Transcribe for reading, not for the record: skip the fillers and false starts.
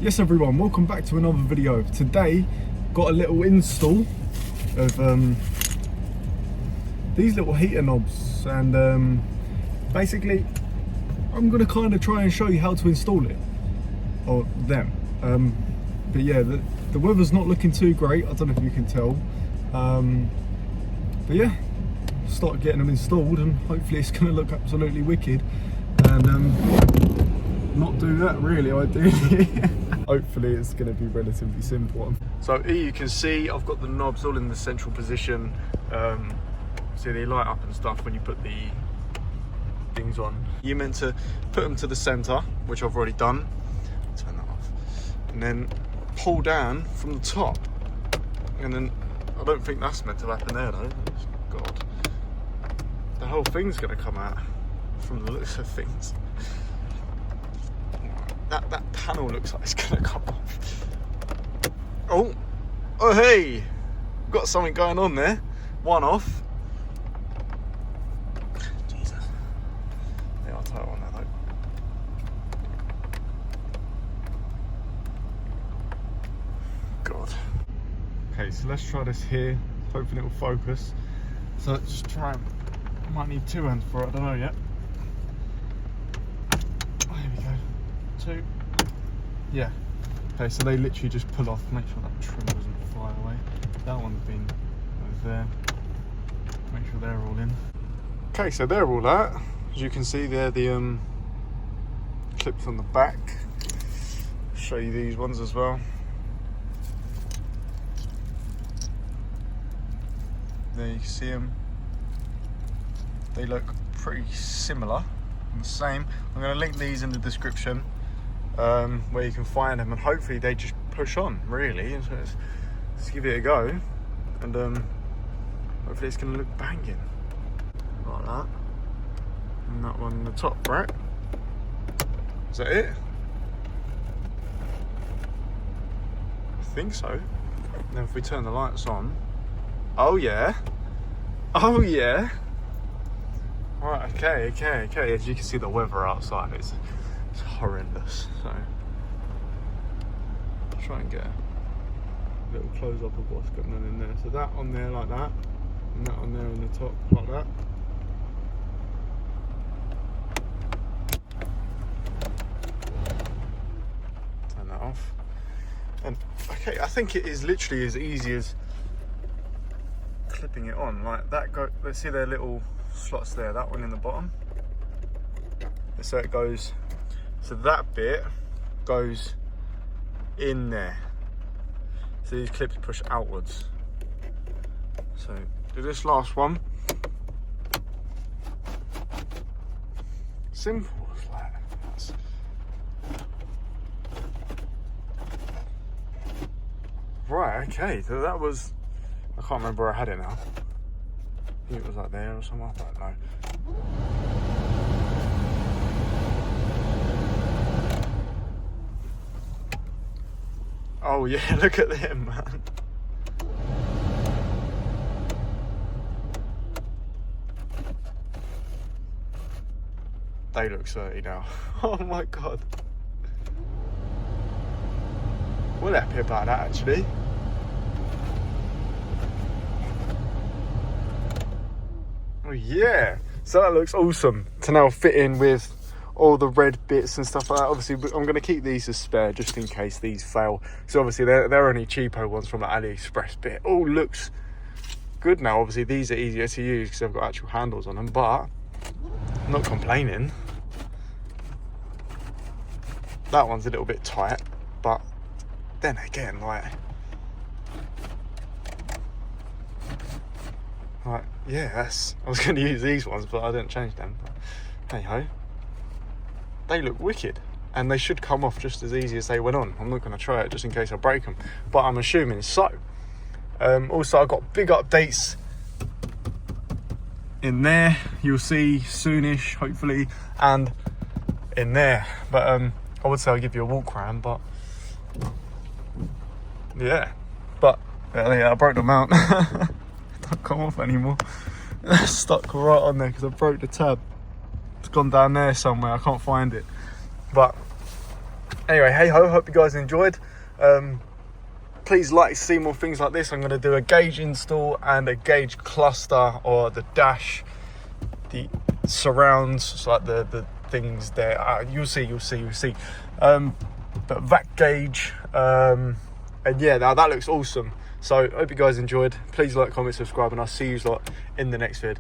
Yes everyone, welcome back to another video. Today got a little install of these little heater knobs, and basically I'm going to kind of try and show you how to install it, or them. But yeah, the weather's not looking too great, I don't know if you can tell, but yeah, start getting them installed and hopefully it's going to look absolutely wicked and not do that really, ideally. Hopefully it's going to be relatively simple. So here you can see I've got the knobs all in the central position. See, they light up and stuff when you put the things on. You're meant to put them to the center, which I've already done. Turn that off. And then pull down from the top. And then, I don't think that's meant to happen there though. God. The whole thing's going to come out from the looks of things. That panel looks like it's going to come off. Oh hey! Got something going on there. One off. Jesus. Yeah, I'll tie it on there though. God. Okay, so let's try this here. Hoping it will focus. So let's just try. I might need two hands for it, I don't know yet. There we go. Two. Yeah. Okay, so they literally just pull off. Make sure that trim doesn't fly away. That one's been over there. Make sure they're all in. Okay, so they're all out. As you can see, they're the clips on the back. I'll show you these ones as well. There you can see them. They look pretty similar and the same. I'm going to link these in the description where you can find them, and hopefully they just push on really. So let's give it a go, and hopefully it's going to look banging like that. And that one on the top, right? Is that it? I think so. And then if we turn the lights on, oh yeah, right, okay. As you can see, the weather outside is horrendous, so I'll try and get a little close up of what's going on in there. So that on there like that, and that on there on the top like that. Turn that off. And okay, I think it is literally as easy as clipping it on like that. Let's see their little slots there, that one in the bottom. So it goes, so that bit goes in there. So these clips push outwards. So do this last one. Simple as that. Right, okay, so that was, I can't remember where I had it now. I think it was like there or something, I don't know. Oh yeah, look at them, man. They look dirty now. Oh my god. We're happy about that actually. Oh yeah, so that looks awesome to now fit in with all the red bits and stuff like that. Obviously I'm going to keep these as spare just in case these fail, so obviously they're only cheapo ones from the AliExpress, but it all looks good now. Obviously these are easier to use because they've got actual handles on them, but I'm not complaining. That one's a little bit tight, but then again, like yeah, I was going to use these ones, but I didn't change them. But hey ho, they look wicked, and they should come off just as easy as they went on. I'm not going to try it just in case I break them, but I'm assuming so. Also, I've got big updates in there. You'll see soonish, hopefully, and in there. But I would say I'll give you a walk around, but yeah. But yeah, I broke them out. Don't come off anymore. Stuck right on there because I broke the tab. It's gone down there somewhere, I can't find it. But Anyway, hey ho, hope you guys enjoyed. Please like to see more things like this. I'm going to do a gauge install and a gauge cluster, or the dash, the surrounds, so like the things there. You'll see. But vac gauge, and yeah, now that looks awesome. So hope you guys enjoyed. Please like, comment, subscribe, and I'll see you lot in the next vid.